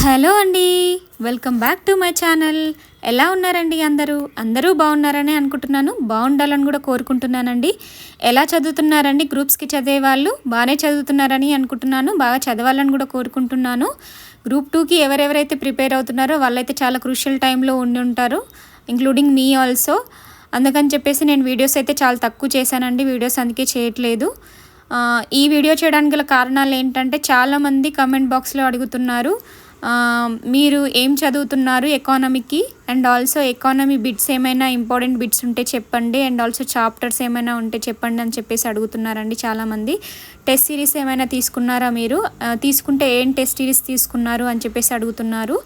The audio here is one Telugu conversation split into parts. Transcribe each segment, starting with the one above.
హలో అండి, welcome back to my channel. ఎలా ఉన్నారండి? అందరూ బాగున్నారని అనుకుంటున్నాను. బాగుండాలని కూడా కోరుకుంటున్నానండి. ఎలా చదువుతున్నారండి? గ్రూప్స్కి చదివే వాళ్ళు బాగానే చదువుతున్నారని అనుకుంటున్నాను. బాగా చదవాలని కూడా కోరుకుంటున్నాను. గ్రూప్ 2కి ఎవరెవరైతే ప్రిపేర్ అవుతున్నారో వాళ్ళైతే చాలా క్రూషియల్ టైంలో ఉండి ఉంటారు, ఇంక్లూడింగ్ మీ ఆల్సో. అందుకని చెప్పేసి నేను వీడియోస్ అయితే చాలా తక్కువ చేశానండి. వీడియోస్ అందుకే చేయట్లేదు. ఈ వీడియో చేయడానికి గల కారణాలు ఏంటంటే, చాలామంది కమెంట్ బాక్స్లో అడుగుతున్నారు, మీరు ఏం చదువుతున్నారు ఎకానమీకి, అండ్ ఆల్సో ఎకానమీ బిట్స్ ఏమైనా ఇంపార్టెంట్ బిట్స్ ఉంటే చెప్పండి, అండ్ ఆల్సో చాప్టర్స్ ఏమైనా ఉంటే చెప్పండి అని చెప్పేసి అడుగుతున్నారండి చాలామంది. టెస్ట్ సిరీస్ ఏమైనా తీసుకున్నారా మీరు? తీసుకుంటే ఏం టెస్ట్ సిరీస్ తీసుకున్నారు అని చెప్పేసి అడుగుతున్నారు.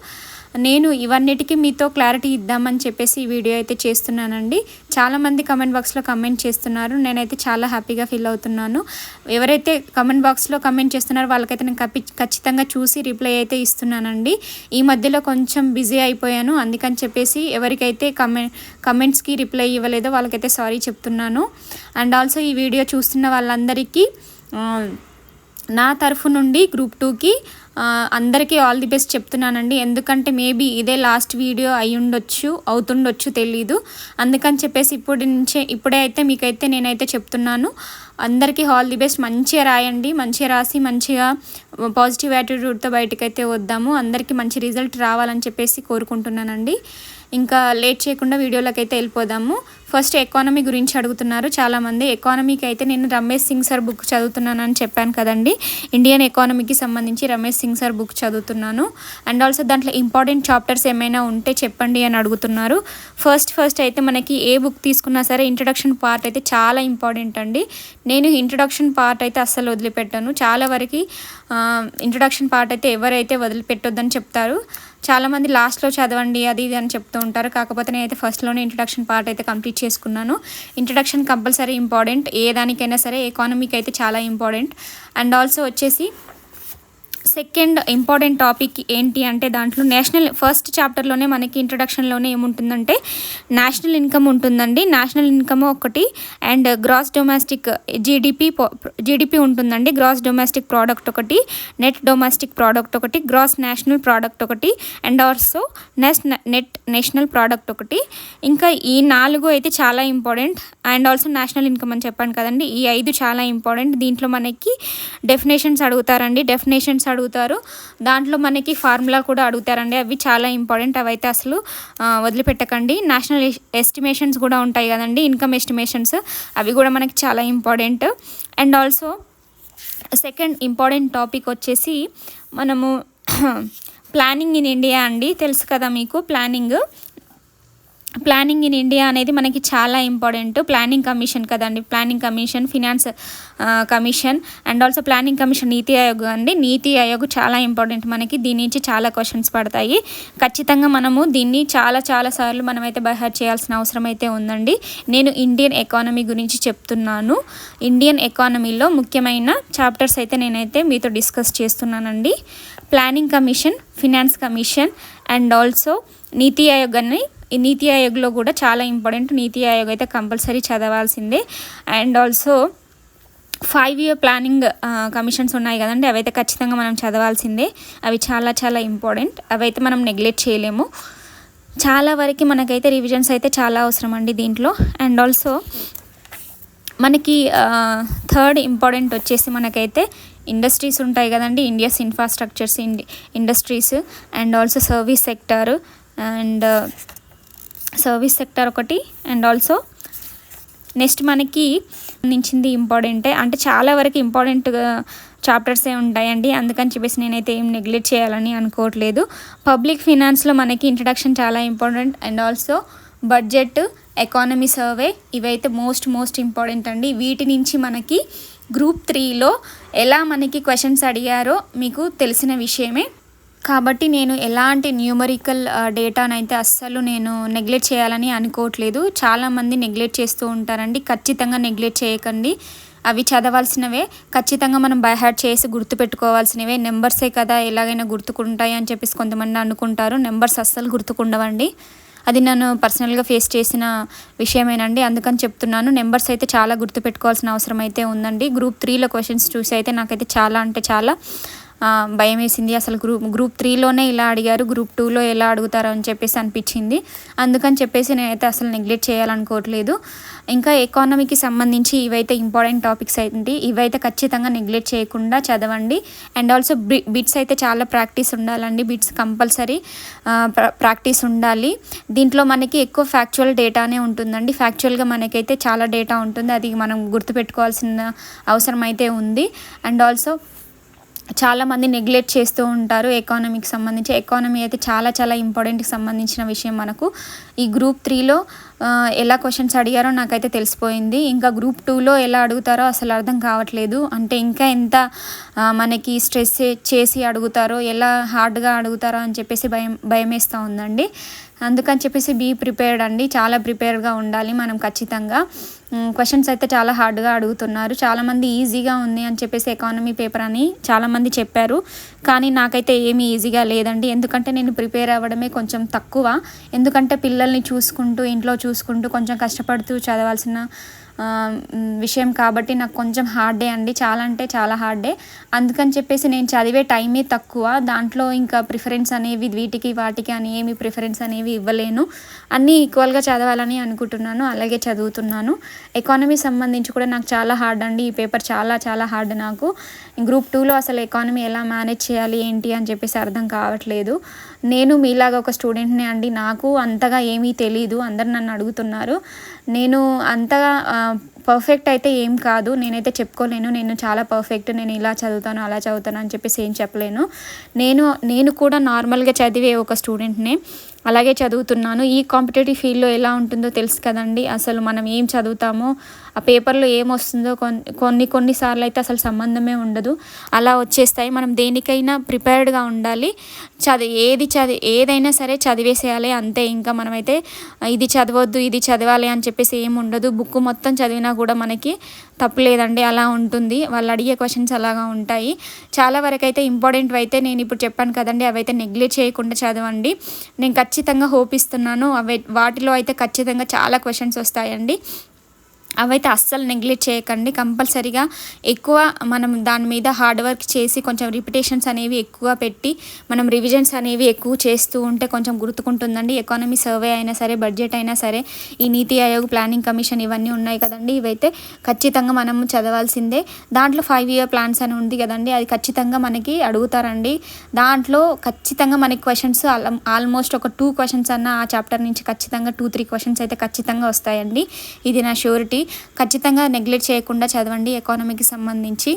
నేను ఇవన్నిటికీ మీతో క్లారిటీ ఇద్దామని చెప్పేసి ఈ వీడియో అయితే చేస్తున్నానండి. చాలామంది కమెంట్ బాక్స్లో కమెంట్ చేస్తున్నారు. నేనైతే చాలా హ్యాపీగా ఫీల్ అవుతున్నాను. ఎవరైతే కమెంట్ బాక్స్లో కమెంట్ చేస్తున్నారో వాళ్ళకైతే నేను ఖచ్చితంగా చూసి రిప్లై అయితే ఇస్తున్నానండి. ఈ మధ్యలో కొంచెం బిజీ అయిపోయాను, అందుకని చెప్పేసి ఎవరికైతే కమెంట్స్కి రిప్లై ఇవ్వలేదో వాళ్ళకైతే సారీ చెప్తున్నాను. అండ్ ఆల్సో ఈ వీడియో చూస్తున్న వాళ్ళందరికీ నా తరఫు నుండి గ్రూప్ 2కి అందరికీ ఆల్ ది బెస్ట్ చెప్తున్నానండి. ఎందుకంటే మేబీ ఇదే లాస్ట్ వీడియో అవుతుండొచ్చు తెలీదు. అందుకని చెప్పేసి ఇప్పుడే అయితే మీకైతే నేనైతే చెప్తున్నాను. అందరికీ ఆల్ ది బెస్ట్. మంచిగా రాయండి, మంచిగా రాసి మంచిగా పాజిటివ్ యాటిట్యూడ్తో బయటకైతే వద్దాము. అందరికీ మంచి రిజల్ట్ రావాలని చెప్పేసి కోరుకుంటున్నానండి. ఇంకా లేట్ చేయకుండా వీడియోలోకి అయితే వెళ్ళిపోదాము. ఫస్ట్ ఎకానమీ గురించి అడుగుతున్నారు చాలామంది. ఎకానమీకి అయితే నేను రమేష్ సింగ్ సార్ బుక్ చదువుతున్నానని చెప్పాను కదండి. ఇండియన్ ఎకానమీకి సంబంధించి రమేష్ సింగ్ సార్ బుక్ చదువుతున్నాను. అండ్ ఆల్సో దాంట్లో ఇంపార్టెంట్ చాప్టర్స్ ఏమైనా ఉంటే చెప్పండి అని అడుగుతున్నారు. ఫస్ట్ అయితే మనకి ఏ బుక్ తీసుకున్నా సరే ఇంట్రడక్షన్ పార్ట్ అయితే చాలా ఇంపార్టెంట్ అండి. నేను ఇంట్రడక్షన్ పార్ట్ అయితే అస్సలు వదిలిపెట్టాను. చాలా వరకు ఇంట్రడక్షన్ పార్ట్ అయితే ఎవరైతే వదిలిపెట్టొద్దని చెప్తారు. చాలామంది లాస్ట్లో చదవండి అది ఇది అని చెప్తూ ఉంటారు. కాకపోతే నేనైతే ఫస్ట్లోనే ఇంట్రడక్షన్ పార్ట్ అయితే కంప్లీట్ చేసుకున్నాను. ఇంట్రడక్షన్ కంపల్సరీ ఇంపార్టెంట్, ఏ దానికైనా సరే. ఎకానమీకి అయితే చాలా ఇంపార్టెంట్. అండ్ ఆల్సో వచ్చేసి సెకండ్ ఇంపార్టెంట్ టాపిక్ ఏంటి అంటే, దాంట్లో ఫస్ట్ చాప్టర్లోనే మనకి ఇంట్రడక్షన్లోనే ఏముంటుందంటే నేషనల్ ఇన్కమ్ ఉంటుందండి. నేషనల్ ఇన్కమ్ ఒకటి, అండ్ గ్రాస్ డొమెస్టిక్ జీడిపి ఉంటుందండి. గ్రాస్ డొమెస్టిక్ ప్రోడక్ట్ ఒకటి, నెట్ డొమెస్టిక్ ప్రోడక్ట్ ఒకటి, గ్రాస్ నేషనల్ ప్రోడక్ట్ ఒకటి, and also net national product ఒకటి. ఇంకా ఈ 4 అయితే చాలా important. And also national income అని చెప్పాను కదండి, ఈ 5 చాలా ఇంపార్టెంట్. దీంట్లో మనకి డెఫినేషన్స్ అడుగుతారండి, అడుగుతారు. దాంట్లో మనకి ఫార్ములా కూడా అడుగుతారండి. అవి చాలా ఇంపార్టెంట్. అవి అయితే అసలు వదిలిపెట్టకండి. నేషనల్ ఎస్టిమేషన్స్ కూడా ఉంటాయి కదండి, ఇన్కమ్ ఎస్టిమేషన్స్, అవి కూడా మనకి చాలా important. And also second important topic వచ్చేసి మనము ప్లానింగ్ ఇన్ ఇండియా అండి. తెలుసు కదా మీకు, ప్లానింగ్ ఇన్ ఇండియా అనేది మనకి చాలా ఇంపార్టెంట్. ప్లానింగ్ కమిషన్ కదండి, planning commission, finance commission, and also planning commission, నీతి ఆయోగ్ అండి. నీతి ఆయోగ్ చాలా ఇంపార్టెంట్ మనకి. దీని నుంచి చాలా క్వశ్చన్స్ పడతాయి. ఖచ్చితంగా మనము దీన్ని చాలా సార్లు మనమైతే బైహార్ట్ చేయాల్సిన అవసరం అయితే ఉందండి. నేను ఇండియన్ ఎకానమీ గురించి చెప్తున్నాను. ఇండియన్ ఎకానమీలో ముఖ్యమైన చాప్టర్స్ అయితే నేనైతే మీతో డిస్కస్ చేస్తున్నానండి. Planning commission, finance commission, and also నీతి ఆయోగ్ అని. ఈ నీతి ఆయోగ్లో కూడా చాలా ఇంపార్టెంట్. నీతి ఆయోగ్ అయితే కంపల్సరీ చదవాల్సిందే. And also 5-year planning commissions ఉన్నాయి కదండి, అవైతే ఖచ్చితంగా మనం చదవాల్సిందే. అవి చాలా ఇంపార్టెంట్. అవైతే మనం నెగ్లెక్ట్ చేయలేము. చాలా వరకు మనకైతే రివిజన్స్ అయితే చాలా అవసరం అండి దీంట్లో. అండ్ ఆల్సో మనకి థర్డ్ ఇంపార్టెంట్ వచ్చేసి మనకైతే ఇండస్ట్రీస్ ఉంటాయి కదండి, India's infrastructures, industries, and also service sector ఒకటి. అండ్ ఆల్సో నెక్స్ట్ మనకి నించింది ఇంపార్టెంటే, అంటే చాలా వరకు ఇంపార్టెంట్ చాప్టర్సే ఉంటాయండి. అందుకని చెప్పేసి నేనైతే ఏం నెగ్లెక్ట్ చేయాలని అనుకోవట్లేదు. పబ్లిక్ ఫినాన్స్లో మనకి ఇంట్రడక్షన్ చాలా important. And also budget, economy survey, ఇవైతే మోస్ట్ ఇంపార్టెంట్ అండి. వీటి నుంచి మనకి గ్రూప్ 3లో ఎలా మనకి క్వశ్చన్స్ అడిగారో మీకు తెలిసిన విషయమే. కాబట్టి నేను ఎలాంటి న్యూమరికల్ డేటానైతే అస్సలు నేను నెగ్లెక్ట్ చేయాలని అనుకోవట్లేదు. చాలామంది నెగ్లెక్ట్ చేస్తూ ఉంటారండి. ఖచ్చితంగా నెగ్లెక్ట్ చేయకండి. అవి చదవాల్సినవే, ఖచ్చితంగా మనం బైహార్ట్ చేసి గుర్తుపెట్టుకోవాల్సినవే. నెంబర్సే కదా, ఎలాగైనా గుర్తుకుంటాయి అని చెప్పేసి కొంతమంది అనుకుంటారు. నెంబర్స్ అస్సలు గుర్తుకుండవండి. అది నేను పర్సనల్గా ఫేస్ చేసిన విషయమేనండి. అందుకని చెప్తున్నాను, నెంబర్స్ అయితే చాలా గుర్తుపెట్టుకోవాల్సిన అవసరం అయితే ఉందండి. గ్రూప్ 3లో క్వశ్చన్స్ చూసి అయితే నాకైతే చాలా భయం వేసింది. అసలు గ్రూప్ 3లోనే ఇలా అడిగారు, గ్రూప్ 2లో ఎలా అడుగుతారో అని చెప్పేసి అనిపించింది. అందుకని చెప్పేసి నేనైతే అసలు నెగ్లెక్ట్ చేయాలనుకోవట్లేదు. ఇంకా ఎకానమీకి సంబంధించి ఇవైతే ఇంపార్టెంట్ టాపిక్స్ ఏంటి, ఇవైతే ఖచ్చితంగా నెగ్లెక్ట్ చేయకుండా చదవండి. అండ్ ఆల్సో బిట్స్ అయితే చాలా ప్రాక్టీస్ ఉండాలండి. బిట్స్ కంపల్సరీ ప్రాక్టీస్ ఉండాలి. దీంట్లో మనకి ఎక్కువ ఫ్యాక్చువల్ డేటానే ఉంటుందండి. ఫ్యాక్చువల్గా మనకైతే చాలా డేటా ఉంటుంది, అది మనం గుర్తుపెట్టుకోవాల్సిన అవసరం అయితే ఉంది. అండ్ ఆల్సో చాలామంది నెగ్లెక్ట్ చేస్తూ ఉంటారు ఎకానమీకి సంబంధించి. ఎకానమీ అయితే చాలా చాలా ఇంపార్టెంట్కి సంబంధించిన విషయం. మనకు ఈ గ్రూప్ 3లో ఎలా క్వశ్చన్స్ అడిగారో నాకైతే తెలిసిపోయింది. ఇంకా గ్రూప్ 2లో ఎలా అడుగుతారో అసలు అర్థం కావట్లేదు. అంటే ఇంకా ఎంత మనకి స్ట్రెస్ చేసి అడుగుతారో, ఎలా హార్డ్గా అడుగుతారో అని చెప్పేసి భయం వేస్తూ ఉందండి. అందుకని చెప్పేసి బీ ప్రిపేర్డ్ అండి, చాలా ప్రిపేర్డ్గా ఉండాలి మనం ఖచ్చితంగా. క్వశ్చన్స్ అయితే చాలా హార్డ్గా అడుగుతున్నారు. చాలామంది ఈజీగా ఉంది అని చెప్పేసి ఎకానమీ పేపర్ అని చాలామంది చెప్పారు, కానీ నాకైతే ఏమీ ఈజీగా లేదండి. ఎందుకంటే నేను ప్రిపేర్ అవ్వడమే కొంచెం తక్కువ. ఎందుకంటే పిల్లల్ని చూసుకుంటూ, ఇంట్లో చూసుకుంటూ కొంచెం కష్టపడుతూ చదవాల్సిన విషయం కాబట్టి నాకు కొంచెం హార్డే అండి, చాలా అంటే చాలా హార్డే. అందుకని చెప్పేసి నేను చదివే టైమే తక్కువ. దాంట్లో ఇంకా ప్రిఫరెన్స్ అనేవి వీటికి వాటికి అని ఏమి ప్రిఫరెన్స్ అనేవి ఇవ్వలేను. అన్నీ ఈక్వల్గా చదవాలని అనుకుంటున్నాను, అలాగే చదువుతున్నాను. ఎకానమీ సంబంధించి కూడా నాకు చాలా హార్డ్ అండి ఈ పేపర్, చాలా చాలా హార్డ్ నాకు. గ్రూప్ 2లో అసలు ఎకానమీ ఎలా మేనేజ్ చేయాలి ఏంటి అని చెప్పేసి అర్థం కావట్లేదు. నేను మీలాగా ఒక స్టూడెంట్నే అండి, నాకు అంతగా ఏమీ తెలీదు. అందరు నన్ను అడుగుతున్నారు. నేను అంతగా పర్ఫెక్ట్ అయితే ఏం కాదు, నేనైతే చెప్పుకోలేను నేను చాలా పర్ఫెక్ట్, నేను ఇలా చదువుతాను అలా చదువుతాను అని చెప్పేసి ఏం చెప్పలేను. నేను కూడా నార్మల్గా చదివే ఒక స్టూడెంట్నే, అలాగే చదువుతున్నాను. ఈ కాంపిటేటివ్ ఫీల్డ్లో ఎలా ఉంటుందో తెలుసు కదండి. అసలు మనం ఏం చదువుతామో ఆ పేపర్లో ఏమొస్తుందో కొన్నిసార్లు అయితే అసలు సంబంధమే ఉండదు, అలా వచ్చేస్తాయి. మనం దేనికైనా ప్రిపేర్డ్గా ఉండాలి. ఏదైనా సరే చదివేసేయాలి అంతే. ఇంకా మనమైతే ఇది చదవద్దు ఇది చదవాలి అని చెప్పేసి ఏమి ఉండదు. బుక్ మొత్తం చదివినా కూడా మనకి తప్పులేదండి, అలా ఉంటుంది. వాళ్ళు అడిగే క్వశ్చన్స్ అలాగా ఉంటాయి. చాలా వరకు అయితే ఇంపార్టెంట్ అయితే నేను ఇప్పుడు చెప్పాను కదండి, అవైతే నెగ్లెక్ట్ చేయకుండా చదవండి. నేను ఖచ్చితంగా హోప్ ఇస్తున్నాను. వాటిలో అయితే ఖచ్చితంగా చాలా క్వశ్చన్స్ వస్తాయండి. అవైతే అస్సలు నెగ్లెక్ట్ చేయకండి. కంపల్సరీగా ఎక్కువ మనం దాని మీద హార్డ్ వర్క్ చేసి కొంచెం రిపిటేషన్స్ అనేవి ఎక్కువ పెట్టి మనం రివిజన్స్ అనేవి ఎక్కువ చేస్తూ ఉంటే కొంచెం గుర్తుకుంటుందండి. ఎకానమీ సర్వే అయినా సరే, బడ్జెట్ అయినా సరే, ఈ నీతి ఆయోగ్, ప్లానింగ్ కమిషన్ ఇవన్నీ ఉన్నాయి కదండి, ఇవైతే ఖచ్చితంగా మనం చదవాల్సిందే. దాంట్లో 5 year ప్లాన్స్ అని ఉంది కదండి, అది ఖచ్చితంగా మనకి అడుగుతారండి. దాంట్లో ఖచ్చితంగా మనకి క్వశ్చన్స్ ఆల్మోస్ట్ ఒక 2 questions అన్న ఆ చాప్టర్ నుంచి ఖచ్చితంగా 2-3 questions అయితే ఖచ్చితంగా వస్తాయండి. ఇది నా షూరిటీ. ఖచ్చితంగా నెగ్లెక్ట్ చేయకుండా చదవండి ఎకానమీకి సంబంధించి.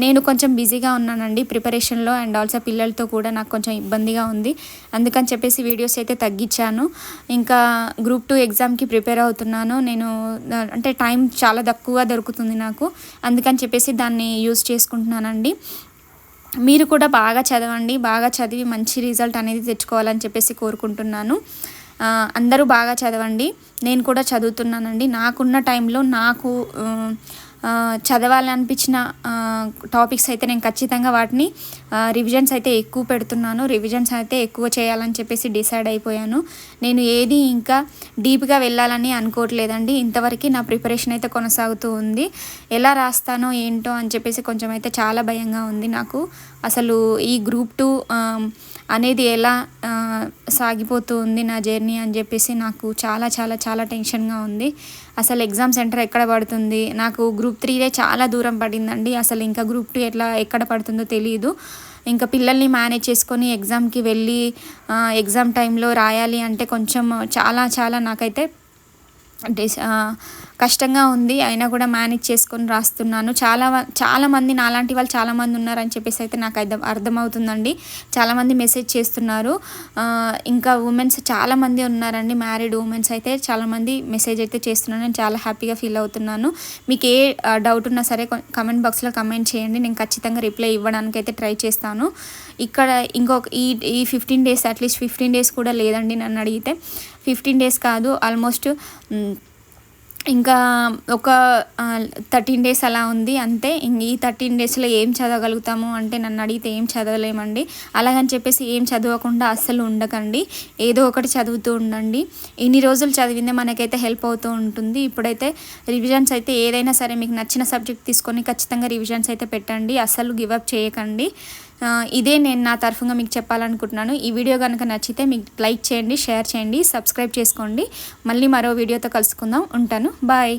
నేను కొంచెం బిజీగా ఉన్నానండి ప్రిపరేషన్లో, అండ్ ఆల్సో పిల్లలతో కూడా నాకు కొంచెం ఇబ్బందిగా ఉంది. అందుకని చెప్పేసి వీడియోస్ అయితే తగ్గించాను. ఇంకా గ్రూప్ 2 ఎగ్జామ్కి ప్రిపేర్ అవుతున్నాను నేను. అంటే టైం చాలా తక్కువ దొరుకుతుంది నాకు, అందుకని చెప్పేసి దాన్ని యూజ్ చేసుకుంటున్నానండి. మీరు కూడా బాగా చదవండి, బాగా చదివి మంచి రిజల్ట్ అనేది తెచ్చుకోవాలని చెప్పేసి కోరుకుంటున్నాను. అందరూ బాగా చదవండి. నేను కూడా చదువుతున్నానండి. నాకున్న టైంలో నాకు చదవాలనిపించిన టాపిక్స్ అయితే నేను ఖచ్చితంగా వాటిని రివిజన్స్ అయితే ఎక్కువ పెడుతున్నాను. రివిజన్స్ అయితే ఎక్కువ చేయాలని చెప్పేసి డిసైడ్ అయిపోయాను. నేను ఏది ఇంకా డీప్గా వెళ్ళాలని అనుకోవట్లేదండి. ఇంతవరకు నా ప్రిపరేషన్ అయితే కొనసాగుతూ ఉంది. ఎలా రాస్తానో ఏంటో అని చెప్పేసి కొంచెం అయితే చాలా భయంగా ఉంది నాకు. అసలు ఈ గ్రూప్ 2 అనేది ఎలా సాగిపోతూ ఉంది నా జర్నీ అని చెప్పేసి నాకు చాలా చాలా చాలా టెన్షన్గా ఉంది. అసలు ఎగ్జామ్ సెంటర్ ఎక్కడ పడుతుంది, నాకు గ్రూప్ 3 చాలా దూరం పడిందండి. అసలు ఇంకా గ్రూప్ 2 ఎక్కడ పడుతుందో తెలియదు. ఇంకా పిల్లల్ని మేనేజ్ చేసుకొని ఎగ్జామ్కి వెళ్ళి ఎగ్జామ్ టైంలో రాయాలి అంటే కొంచెం చాలా చాలా నాకైతే కష్టంగా ఉంది. అయినా కూడా మేనేజ్ చేసుకొని రాస్తున్నాను. చాలామంది నాలాంటి వాళ్ళు చాలామంది ఉన్నారని చెప్పేసి అయితే నాకు అర్థమవుతుందండి. చాలామంది మెసేజ్ చేస్తున్నారు. ఇంకా ఉమెన్స్ చాలామంది ఉన్నారండి, మ్యారీడ్ ఉమెన్స్ అయితే చాలామంది మెసేజ్ అయితే చేస్తున్నాను. నేను చాలా హ్యాపీగా ఫీల్ అవుతున్నాను. మీకు ఏ డౌట్ ఉన్నా సరే కమెంట్ బాక్స్లో కమెంట్ చేయండి, నేను ఖచ్చితంగా రిప్లై ఇవ్వడానికి అయితే ట్రై చేస్తాను. ఇక్కడ ఇంకొక ఈ 15 days, అట్లీస్ట్ 15 days కూడా లేదండి నన్ను అడిగితే. 15 days కాదు, ఆల్మోస్ట్ ఇంకా ఒక 13 days అలా ఉంది అంతే. ఈ 13 daysలో ఏం చదవగలుగుతాము అంటే నన్ను అడిగితే ఏం చదవలేమండి. అలాగని చెప్పేసి ఏం చదవకుండా అస్సలు ఉండకండి, ఏదో ఒకటి చదువుతూ ఉండండి. ఇన్ని రోజులు చదివిందే మనకైతే హెల్ప్ అవుతూ ఉంటుంది. ఇప్పుడైతే రివిజన్స్ అయితే ఏదైనా సరే మీకు నచ్చిన సబ్జెక్ట్ తీసుకొని ఖచ్చితంగా రివిజన్స్ అయితే పెట్టండి, అస్సలు గివప్ చేయకండి. ఇదే నేను నా తరఫుగా మీకు చెప్పాలనుకుంటున్నాను. ఈ వీడియో కనుక నచ్చితే మీకు లైక్ చేయండి, షేర్ చేయండి, సబ్స్క్రైబ్ చేసుకోండి. మళ్ళీ మరో వీడియోతో కలుసుకుందాం. ఉంటాను. బాయ్.